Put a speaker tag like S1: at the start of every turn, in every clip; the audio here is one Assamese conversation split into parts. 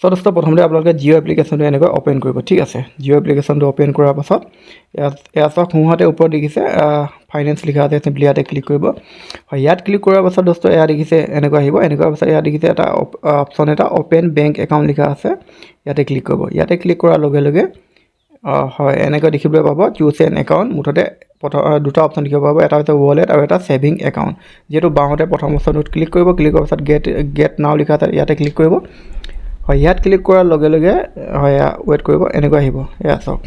S1: সো দোস্ত প্ৰথমতে আপোনালোকে জিঅ' এপ্লিকেশ্যনটো এনেকৈ অ'পেন কৰিব ঠিক আছে জিঅ' এপ্লিকেশ্যনটো অ'পেন কৰাৰ পাছত ইয়াত চাওক সোঁহাতে ওপৰত দেখিছে ফাইনেন্স লিখা আছে চিম্পলি ইয়াতে ক্লিক কৰিব হয় ইয়াত ক্লিক কৰাৰ পাছত দোস্ত এয়া দেখিছে এনেকৈ আহিব এনেকুৱা পাছত ইয়াত দেখিছে এটা অপশ্যন এটা অ'পেন বেংক একাউণ্ট লিখা আছে ইয়াতে ক্লিক কৰিব ইয়াতে ক্লিক কৰাৰ লগে লগে হয় এনেকৈ দেখিবলৈ পাব চুজ এন একাউণ্ট মুঠতে দুটা অপশ্যন দেখিব পাব এটা হৈছে ৱালেট আৰু এটা ছেভিং একাউণ্ট যিহেতু বাওঁতে প্ৰথম অপশ্যনটোত ক্লিক কৰিব ক্লিক কৰাৰ পাছত গেট নাও লিখা আছে ইয়াতে ক্লিক কৰিব হয় ইয়াত ক্লিক কৰাৰ লগে লগে হয় ৱেইট কৰিব এনেকৈ আহিব এয়া চাওক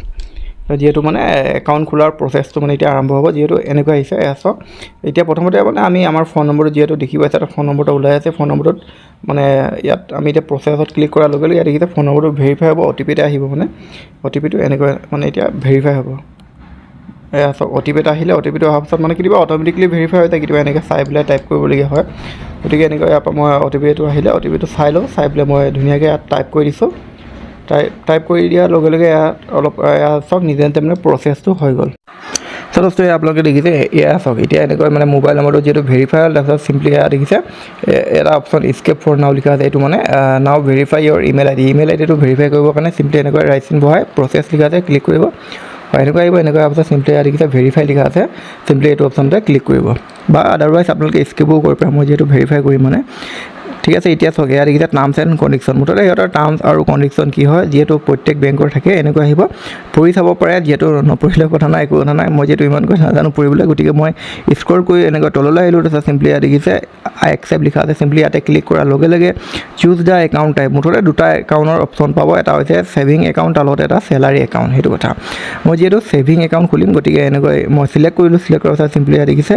S1: যিহেতু মানে একাউণ্ট খোলাৰ প্ৰচেছটো মানে এতিয়া আৰম্ভ হ'ব যিহেতু এনেকৈ আহিছে এয়া চাওক এতিয়া প্ৰথমতে মানে আমি আমাৰ ফোন নম্বৰটো যিহেতু দেখি পাইছে এটা ফোন নম্বৰটো ওলাই আছে ফোন নম্বৰটোত মানে ইয়াত আমি এতিয়া প্ৰচেছত ক্লিক কৰাৰ লগে লগে ইয়াত দেখিছে ফোন নম্বৰটো ভেৰিফাই হ'ব অ' টি পি এটা আহিব মানে অ' টি পিটো এনেকৈ মানে এতিয়া ভেৰিফাই হ'ব এয়া চাওক অ' টি পি এটা আহিলে অ' টি পিটো অহাৰ পাছত মানে কেতিয়াবা অট'মেটিকলি ভেৰিফাই হৈ যায় কেতিয়াবা এনেকৈ চাই পেলাই টাইপ কৰিবলগীয়া হয় গতিকে এনেকৈ ইয়াৰ পৰা মই অ' টি পিটো আহিলে অ' টি পিটো চাই লওঁ চাই পেলাই মই ধুনীয়াকৈ ইয়াত টাইপ কৰি দিছোঁ টাইপ কৰি দিয়াৰ লগে লগে ইয়াত অলপ চাওক নিজে নিজে মানে প্ৰচেছটো হৈ গ'ল চ' দোস্ত আপোনালোকে দেখিছে এয়া চাওক এতিয়া এনেকৈ মানে মোবাইল নম্বৰটো যিহেতু ভেৰিফাই হ'ল তাৰপিছত চিম্পলি এয়া দেখিছে এটা অপশ্যন স্কেপ ফৰ নাও লিখা আছে এইটো মানে নাও ভেৰিফাই ইয়ৰ ইমেইল আইডিটো ভেৰিফাই কৰিবৰ কাৰণে চিম্পলি এনেকৈ ৰাইট চিন বহাই প্ৰচেছ লিখা আছে ক্লিক কৰিব হয় এনেকুৱা আহিব এনেকুৱা অপশ্যন চিম্পলি ইয়াত দেখিছে ভেৰিফাই লিখা আছে চিম্পলি এইটো অপশ্যনতে ক্লিক কৰিব বা আদাৰৱাইজ আপোনালোকে স্কিপো কৰিব পাৰে মই যিহেতু ভেৰিফাই কৰিম মানে ঠিক আছে এতিয়া চাওক ইয়াত দেখিছে টাৰ্মছ এণ্ড কণ্ডিশ্যন মুঠতে সিহঁতৰ টাৰ্মছ আৰু কণ্ডিশ্যন কি হয় যিহেতু প্ৰত্যেক বেংকৰ থাকে এনেকৈ আহিব পঢ়ি চাব পাৰে যিহেতু নপঢ়িলেও কথা নাই একো কথা নাই মই যিহেতু ইমানকৈ নাজানো পঢ়িবলৈ গতিকে মই স্ক্ৰল কৰি এনেকৈ তললৈ আহিলোঁ তাৰপিছত চিম্পলি ইয়াত দেখিছে আই একচেপ্ট লিখা আছে চিম্পলি ইয়াতে ক্লিক কৰাৰ লগে লগে চুজ দ্য একাউণ্ট টাইপ মুঠতে দুটা একাউণ্টৰ অপশ্যন পাব এটা হৈছে ছেভিং একাউণ্ট তাৰ লগতে এটা চেলাৰী একাউণ্ট সেইটো কথা মই যিহেতু ছেভিং একাউণ্ট খুলিম গতিকে এনেকৈ মই চিলেক্ট কৰিলোঁ চিলেক্ট কৰাৰ পাছত চিম্পলি ইয়াত দেখিছে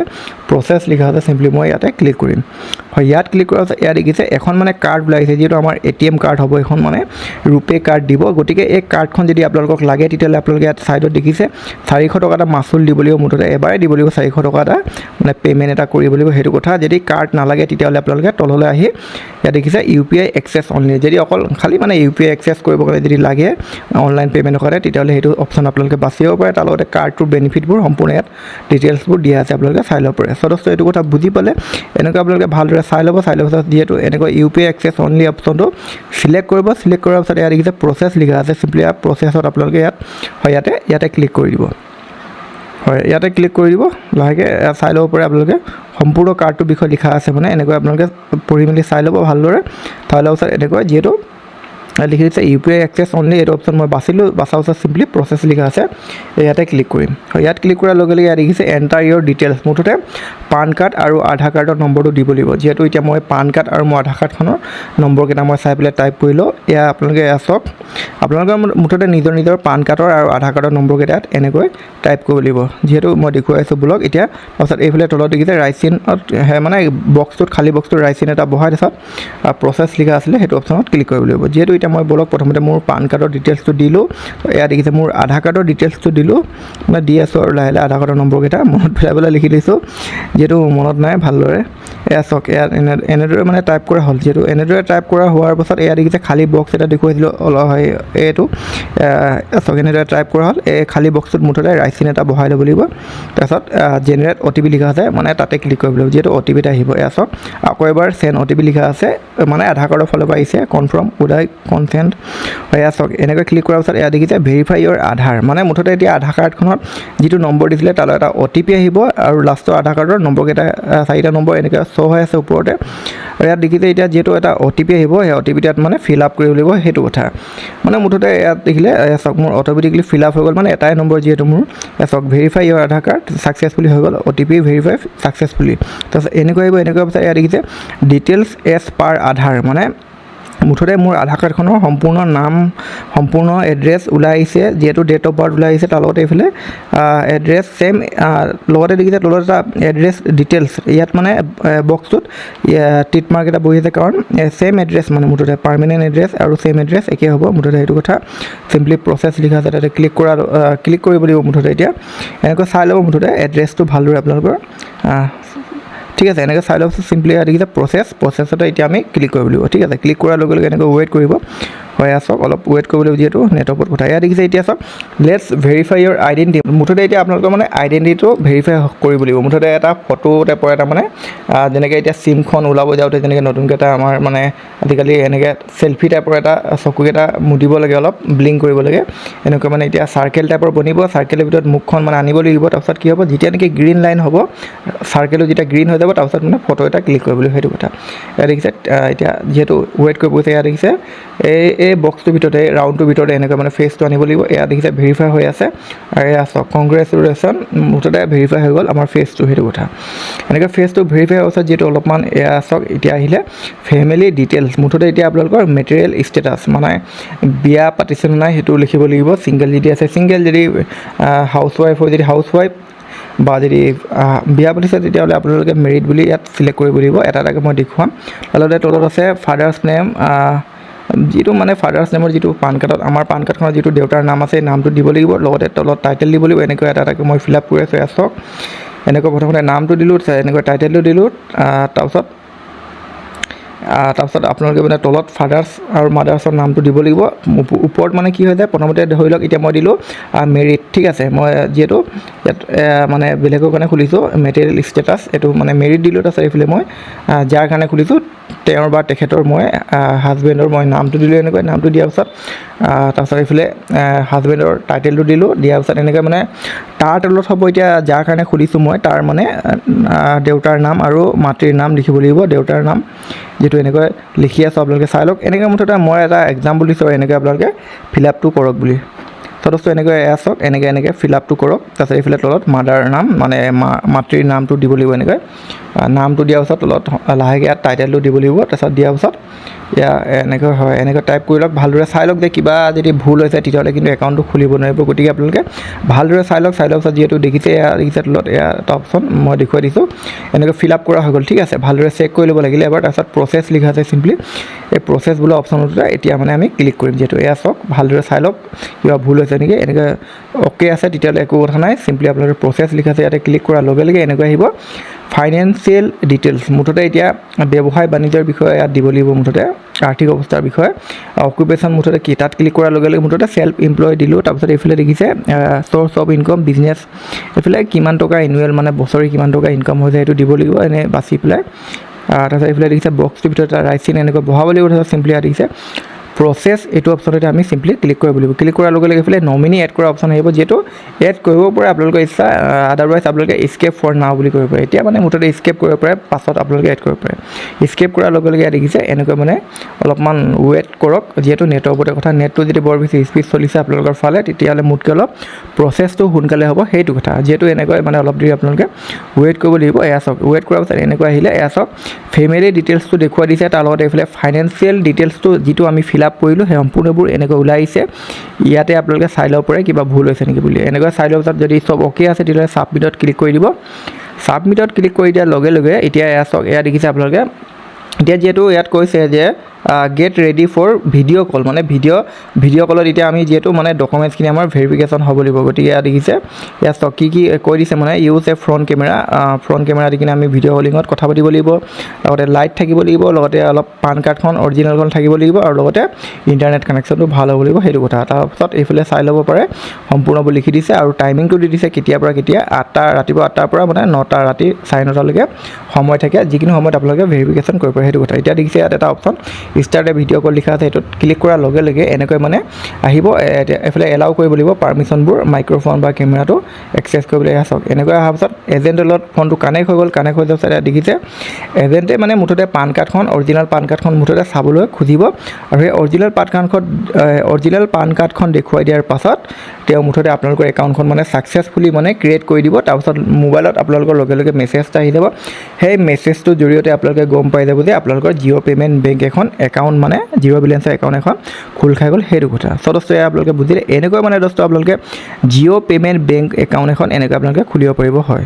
S1: প্ৰচেছ লিখা আছে চিম্পলি মই ইয়াতে ক্লিক কৰিম হয় ইয়াত ক্লিক কৰাৰ পাছত ইয়াত দেখিছে এখন মানে কাৰ্ড ওলাইছে যিহেতু আমাৰ ATM কাৰ্ড হ'ব এখন মানে ৰুপে কাৰ্ড দিব গতিকে এই কাৰ্ডখন যদি আপোনালোকক লাগে তেতিয়াহ'লে আপোনালোকে ইয়াত ছাইডত দেখিছে 400 টকা এটা মাচুল দিব লাগিব মুঠতে এবাৰে দিব লাগিব 400 টকা এটা মানে পে'মেণ্ট এটা কৰিব লাগিব সেইটো কথা যদি কাৰ্ড নালাগে তেতিয়াহ'লে আপোনালোকে তললৈ আহি ইয়াত দেখিছে UPI এক্সেছ অনলি যদি অকল খালি মানে UPI এক্সেছ কৰিব কাৰণে যদি লাগে অনলাইন পে'মেণ্টৰ কাৰণে তেতিয়াহ'লে সেইটো অপশ্যন আপোনালোকে বাচিব পাৰে তাৰ লগতে কাৰ্ডটোৰ বেনিফিটবোৰ সম্পূৰ্ণ ইয়াত ডিটেইলছবোৰ দিয়া আছে আপোনালোকে চাই ল'ব পাৰে সদস্য এইটো কথা বুজি পালে এনেকৈ আপোনালোকে ভালদৰে চাই ল'ব যিহেতু এনেকৈ UPI এক্সেছ অনলি অপশ্যনটো চিলেক্ট কৰিব চিলেক্ট কৰাৰ পাছত ইয়াত দেখিছে প্ৰচেছ লিখা আছে চিম্পলি ইয়াত প্ৰচেছত আপোনালোকে ইয়াতে ক্লিক কৰি দিব হয় ইয়াতে ক্লিক কৰি দিব লাহেকৈ চাই ল'ব পাৰে আপোনালোকে সম্পূৰ্ণ কাৰ্ডটোৰ বিষয়ে লিখা আছে মানে এনেকৈ আপোনালোকে পঢ়ি মেলি চাই ল'ব ভালদৰে চাই লোৱাৰ পাছত এনেকৈ যিহেতু লিখি দিছে UPI এক্সেছ অনলি এইটো অপশ্যন মই বাচিলোঁ বাচাৰ পাছত চিম্পলি প্ৰচেছ লিখা আছে ইয়াতে ক্লিক কৰিম হয় ইয়াত ক্লিক কৰাৰ লগে লগে ইয়াত দেখিছে এণ্টাৰ ইয়ৰ ডিটেইলছ মুঠতে পান কাৰ্ড আৰু আধাৰ কাৰ্ডৰ নম্বৰটো দিব লাগিব যিহেতু এতিয়া মই পান কাৰ্ড আৰু মোৰ আধাৰ কাৰ্ডখনৰ নম্বৰকেইটা মই চাই পেলাই টাইপ কৰিলোঁ এয়া আপোনালোকে এয়া চাওক আপোনালোকৰ মুঠতে নিজৰ পান কাৰ্ডৰ আৰু আধাৰ কাৰ্ডৰ নম্বৰকেইটাত এনেকৈ টাইপ কৰিব লাগিব যিহেতু মই দেখুৱাই আছোঁ ব্লগ এতিয়া তাৰপাছত এইফালে তলত দেখিছে ৰাইট চিনত মানে বক্সটোত খালী বক্সটোত ৰাইট চিন এটা বহাই তাৰপাছত প্ৰচেছ লিখা আছিলে সেইটো অপশ্যনত ক্লিক কৰিব লাগিব যিহেতু এতিয়া মই ব্লগ প্ৰথমতে মোৰ পান কাৰ্ডৰ ডিটেইলছটো দিলোঁ এয়া দেখিছে মোৰ আধাৰ কাৰ্ডৰ ডিটেইলছটো দিলোঁ মানে দি আছোঁ আৰু লাহে লাহে আধাৰ কাৰ্ডৰ নম্বৰকেইটা মনত পেলাই লিখি দিছোঁ যিহেতু মনত নাই ভালদৰে এয়া চাওক এয়া এনেদৰে মানে টাইপ কৰা হ'ল যিহেতু এনেদৰে টাইপ কৰা হোৱাৰ পাছত এয়া দেখিছে খালী বক্স এটা দেখুৱাইছিলোঁ হয় এইটো চাওক এনেদৰে টাইপ কৰা হ'ল এই খালী বক্সটোত মুঠতে ৰাইট চিন এটা বহাই ল'ব লাগিব তাৰপিছত জেনেৰেট OTP লিখা আছে মানে তাতে ক্লিক কৰিব লাগিব যিহেতু OTP এটা আহিব এয়া চাওক আকৌ এবাৰ চেণ্ড OTP লিখা আছে মানে আধাৰ কাৰ্ডৰ ফালৰ পৰা আহিছে কনফাৰ্ম উইথ কনচেণ্ট এয়া চাওক এনেকৈ ক্লিক কৰাৰ পাছত এয়া দেখিছে ভেৰিফাই ইয়ৰ আধাৰ মানে মুঠতে এতিয়া আধাৰ কাৰ্ডখনত যিটো নম্বৰ দিছিলে তালৈ এটা OTP আহিব আৰু লাষ্টৰ আধাৰ কাৰ্ডৰ নম্বৰকেইটা 4টা নম্বৰ এনেকৈ শ্ব' হৈ আছে ওপৰতে আৰু ইয়াত দেখিছে এতিয়া যিহেতু এটা OTP আহিব সেই OTP তাত মানে ফিল আপ কৰিব লাগিব সেইটো কথা মানে মুঠতে ইয়াত দেখিলে চাওক মোৰ অট'মেটিকলি ফিল আপ হৈ গ'ল মানে এটাই নম্বৰ যিহেতু মোৰ চাওক ভেৰিফাই ইয়ৰ আধাৰ কাৰ্ড ছাকচেছফুলি হৈ গ'ল OTP ভেৰিফাই ছাকচেছফুলি তাৰপিছত এনেকুৱা আহিব এনেকুৱা পাছত ইয়াত দেখিছে ডিটেইলছ এজ পাৰ আধাৰ মানে মুঠতে মোৰ আধাৰ কাৰ্ডখনৰ সম্পূৰ্ণ নাম সম্পূৰ্ণ এড্ৰেছ ওলাই আহিছে যিহেতু ডেট অফ বাৰ্থ ওলাই আহিছে তাৰ লগতে এইফালে এড্ৰেছ ছেম লগতে দেখিছে তলত এটা এড্ৰেছ ডিটেইলছ ইয়াত মানে বক্সটোত টিক মাৰ্ক এটা বহি আছে কাৰণ ছেম এড্ৰেছ মানে মুঠতে পাৰ্মানেণ্ট এড্ৰেছ আৰু ছেম এড্ৰেছ একেই হ'ব মুঠতে সেইটো কথা চিম্পলি প্ৰচেছ লিখা আছে তাতে ক্লিক কৰিব লাগিব মুঠতে এতিয়া এনেকৈ চাই ল'ব মুঠতে এড্ৰেছটো ভালদৰে আপোনালোকৰ ঠিক আছে এনেকৈ চাই লওক চিম্পলি দেখিছে প্ৰচেছতে এতিয়া আমি ক্লিক কৰিব লাগিব ঠিক আছে ক্লিক কৰাৰ লগে লগে এনেকৈ ৱেইট কৰিব হয় চাওক অলপ ৱেইট কৰিব লাগিব যিহেতু নেটৱৰ্কত কথা ইয়াত দেখিছে এতিয়া চাওক লেটছ ভেৰিফাই ইয়ৰ আইডেণ্টিটি মুঠতে এতিয়া আপোনালোকৰ মানে আইডেণ্টিটিটো ভেৰিফাই কৰিব লাগিব মুঠতে এটা ফটো টাইপৰ এটা মানে যেনেকৈ এতিয়া চিমখন ওলাব যাওঁতে যেনেকৈ নতুনকৈ এটা আমাৰ মানে আজিকালি এনেকৈ চেল্ফি টাইপৰ এটা চকুকেইটা মুদিব লাগে অলপ ব্লিংক কৰিব লাগে এনেকুৱা মানে এতিয়া চাৰ্কেল টাইপৰ বনিব চাৰ্কেলৰ ভিতৰত মুখখন মানে আনিব লাগিব তাৰপিছত কি হ'ব যেতিয়া নেকি গ্ৰীণ লাইন হ'ব চাৰ্কেলো যেতিয়া গ্ৰীণ হৈ যাব তাৰপিছত মানে ফটো এটা ক্লিক কৰিব লাগিব সেইটো কথা ইয়াত দেখিছে এতিয়া যিহেতু ৱেইট কৰিব গৈছে ইয়াত দেখিছে এই বক্সটোৰ ভিতৰতে ৰাউণ্ডটোৰ ভিতৰতে এনেকৈ মানে ফেচটো আনিব লাগিব ইয়াত দেখিছে ভেৰিফাই হৈ আছে আৰু এয়া চাওক কংগ্ৰেচুলেশ্যন মুঠতে ভেৰিফাই হৈ গ'ল আমাৰ ফেচটো সেইটো কথা এনেকৈ ফেচটো ভেৰিফাই হোৱাৰ পাছত যিহেতু অলপমান এয়া চাওক এতিয়া আহিলে ফেমিলি ডিটেইলছ মুঠতে এতিয়া আপোনালোকৰ মেটেৰিয়েল ষ্টেটাছ মানে বিয়া পাতিছে নে নাই সেইটো লিখিব লাগিব ছিংগল যদি আছে ছিংগল যদি হাউচৱাইফ হয় যদি হাউচৱাইফ বা যদি বিয়া পাতিছে তেতিয়াহ'লে আপোনালোকে মেৰিড বুলি ইয়াত চিলেক্ট কৰিব লাগিব এটা এটাকৈ মই দেখুৱাম লগতে তলত আছে ফাদাৰ্ছ নেম যিটো মানে ফাদাৰ্ছ নেমৰ যিটো পান কাৰ্ডত আমাৰ পান কাৰ্ডখনত যিটো দেউতাৰ নাম আছে নামটো দিব লাগিব লগতে তলত টাইটেল দিব লাগিব এনেকৈ এটা এটাকৈ মই ফিল আপ কৰি আছোঁ ইয়াত চাওক এনেকৈ প্ৰথমতে নামটো দিলোঁ এনেকৈ টাইটেলটো দিলোঁ তাৰপিছত আপোনালোকে মানে তলত ফাদাৰ্ছ আৰু মাদাৰ্ছৰ নামটো দিব লাগিব ওপৰত মানে কি হৈ যায় প্ৰথমতে ধৰি লওক এতিয়া মই দিলোঁ মেৰিড ঠিক আছে মই যিহেতু ইয়াত মানে বেলেগৰ কাৰণে খুলিছোঁ মেটেৰিয়েল ষ্টেটাছ এইটো মানে মেৰিড দিলোঁ তাৰপিছত এইফালে মই যাৰ কাৰণে খুলিছোঁ তেওঁৰ বা তেখেতৰ মই হাজবেণ্ডৰ মই নামটো দিলোঁ এনেকৈ নামটো দিয়াৰ পিছত তাৰপিছত এইফালে হাজবেণ্ডৰ টাইটেলটো দিলোঁ দিয়াৰ পিছত এনেকৈ মানে তাৰ তলত হ'ব এতিয়া যাৰ কাৰণে খুলিছোঁ মই তাৰ মানে দেউতাৰ নাম আৰু মাতৃৰ নাম লিখিব লাগিব দেউতাৰ নাম যিটো এনেকৈ লিখি আছোঁ আপোনালোকে চাই লওক এনেকৈ মুঠতে মই এটা এক্সাম্পল দিছোঁ এনেকৈ আপোনালোকে ফিল আপটো কৰক বুলি সদস্য এনেকৈ এয়া চাওক এনেকৈ ফিল আপটো কৰক তাৰপিছত এইফালে তলত মাদাৰ নাম মানে মাতৃৰ নামটো দিব লাগিব এনেকৈ নামটো দিয়াৰ পিছত তলত লাহেকৈ ইয়াত টাইটেলটো দিব লাগিব তাৰপিছত দিয়াৰ পিছত এয়া এনেকৈ হয় এনেকৈ টাইপ কৰি লওক ভালদৰে চাই লওক যে কিবা যদি ভুল হৈছে তেতিয়াহ'লে কিন্তু একাউণ্টটো খুলিব নোৱাৰিব গতিকে আপোনালোকে ভালদৰে চাই লওক পিছত যিহেতু দেখিছে এয়া দেখিছে তলত এয়া এটা অপশ্যন মই দেখুৱাই দিছোঁ এনেকৈ ফিল আপ কৰা হৈ গ'ল ঠিক আছে ভালদৰে চেক কৰি ল'ব লাগিলে এবাৰ তাৰপিছত প্ৰচেছ লিখা আছে চিম্পলি এই প্ৰচেছ বোলা অপশ্যনটোতে এতিয়া মানে আমি ক্লিক কৰিম যিহেতু এয়া চাওক ভালদৰে চাই লওক কিবা ভুল হৈছে নেকি এনেকৈ অ'কে আছে তেতিয়াহ'লে একো কথা নাই চিম্পলি আপোনালোকে প্ৰচেছ লিখা আছে ইয়াতে ক্লিক কৰাৰ লগে লগে এনেকৈ আহিব ফাইনেন্সিয়েল ডিটেইলছ মুঠতে এতিয়া ব্যৱসায় বাণিজ্যৰ বিষয়ে ইয়াত দিব লাগিব মুঠতে আৰ্থিক অৱস্থাৰ বিষয়ে অকুপেশ্যন মুঠতে কি তাত ক্লিক কৰাৰ লগে লগে মুঠতে চেল্ফ এমপ্লয় দিলোঁ তাৰপিছত এইফালে দেখিছে চ'ৰ্চ অফ ইনকম বিজনেছ এইফালে কিমান টকা এনুৱেল মানে বছৰি কিমান টকা ইনকাম হৈ যায় সেইটো দিব লাগিব এনে বাছি পেলাই তাৰপিছত এইফালে দেখিছে বক্সটোৰ ভিতৰত ৰাইট চিন এনেকৈ বহাব লাগিব তাৰপিছত চিম্পলি ইয়াত দেখিছে প্ৰচেছ এইটো অপশ্যনতে আমি চিম্পলি ক্লিক কৰিব লাগিব ক্লিক কৰাৰ লগে লগে এইফালে নমিনি এড কৰা অপশ্যন আহিব যিহেতু এড কৰিব পাৰে আপোনালোকৰ ইচ্ছা আদাৰৱাইজ আপোনালোকে স্কেপ ফৰ নাও বুলি কৰিব পাৰে এতিয়া মানে মুঠতে স্কেপ কৰিব পাৰে পাছত আপোনালোকে এড কৰিব পাৰে স্কেপ কৰাৰ লগে লগে ইয়াত দেখিছে এনেকৈ মানে অলপমান ৱেইট কৰক যিহেতু নেটৰ ওপৰতে কথা নেটটো যদি বৰ বেছি স্পীড চলিছে আপোনালোকৰ ফালে তেতিয়াহ'লে মোতকৈ অলপ প্ৰচেছটো সোনকালে হ'ব সেইটো কথা যিহেতু এনেকৈ মানে অলপ দেৰি আপোনালোকে ৱেইট কৰিব লাগিব এয়া চাওক ৱেইট কৰাৰ পাছত এনেকৈ আহিলে এয়া চাওক ফেমিলি ডিটেইলছটো দেখুৱাই দিছে তাৰ লগতে এইফালে ফাইনেন্সিয়েল ডিটেইলছটো যিটো আমি ফিল আপ কৰিলোঁ সেই সম্পূৰ্ণবোৰ এনেকৈ ওলাই আহিছে ইয়াতে আপোনালোকে চাই ল'ব পাৰে কিবা ভুল হৈছে নেকি বুলি এনেকৈ চাই লোৱাৰ পিছত যদি চব অ'কে আছে তেতিয়াহ'লে ছাবমিটত ক্লিক কৰি দিব ছাবমিটত ক্লিক কৰি দিয়াৰ লগে লগে এতিয়া এয়া চাওক এয়া দেখিছে আপোনালোকে এতিয়া যিহেতু ইয়াত কৈছে যে গেট ৰেডি ফৰ ভিডিঅ' কল মানে ভিডিঅ' কলত এতিয়া আমি যিহেতু মানে ডকুমেণ্টছখিনি আমাৰ ভেৰিফিকেশ্যন হ'ব লাগিব গতিকে ইয়াত দেখিছে ইয়াত চাওক কি কৈ দিছে মানে ইউজ এ ফ্ৰণ্ট কেমেৰা দি কিনে আমি ভিডিঅ' কলিঙত কথা পাতিব লাগিব লগতে লাইট থাকিব লাগিব লগতে অলপ পান কাৰ্ডখন অৰিজিনেলখন থাকিব লাগিব আৰু লগতে ইণ্টাৰনেট কানেকশ্যনটো ভাল হ'ব লাগিব সেইটো কথা তাৰপিছত এইফালে চাই ল'ব পাৰে সম্পূৰ্ণবোৰ লিখি দিছে আৰু টাইমিংটো দি দিছে কেতিয়াৰ পৰা কেতিয়া ৰাতিপুৱা 8টাৰ পৰা মানে 9টা ৰাতি 9:30লৈকে সময় থাকে যিকোনো সময়ত আপোনালোকে ভেৰিফিকেশ্যন কৰিব পাৰে সেইটো কথা এতিয়া দেখিছে ইয়াত এটা অপশ্যন ষ্টাৰ্ট এ ভিডিঅ' কল লিখা আছে সেইটোত ক্লিক কৰাৰ লগে লগে এনেকৈ মানে আহিব এইফালে এলাউ কৰিব লাগিব পাৰ্মিশ্যনবোৰ মাইক্ৰ'ফোন বা কেমেৰাটো এক্সেছ কৰিবলৈ এয়া চাওক এনেকৈ অহাৰ পাছত এজেণ্টৰ লগত ফোনটো কানেক্ট হৈ গ'ল কানেক্ট হৈ যোৱাৰ পাছত ইয়াত দেখিছে এজেণ্টে মানে মুঠতে অৰিজিনেল পান কাৰ্ডখন মুঠতে চাবলৈ খুজিব আৰু সেই অৰিজিনেল পান কাৰ্ডখন দেখুৱাই দিয়াৰ পাছত তেওঁ মুঠতে আপোনালোকৰ একাউণ্টখন মানে ছাকচেছফুলি মানে ক্ৰিয়েট কৰি দিব তাৰপিছত মোবাইলত আপোনালোকৰ লগে লগে মেছেজ এটা আহি যাব সেই মেছেজটোৰ জৰিয়তে আপোনালোকে গম পাই যাব যে আপোনালোকৰ জিঅ' পে'মেণ্ট বেংক একাউণ্ট মানে জিৰ' বেলেঞ্চৰ একাউণ্ট এখন খোল খাই গ'ল সেইটো কথা চ' দোস্ত আপোনালোকে বুজিলে এনেকৈ মানে দোস্ত আপোনালোকে জিঅ' পে'মেণ্ট বেংক একাউণ্ট এখন এনেকৈ আপোনালোকে খুলিব পাৰিব হয়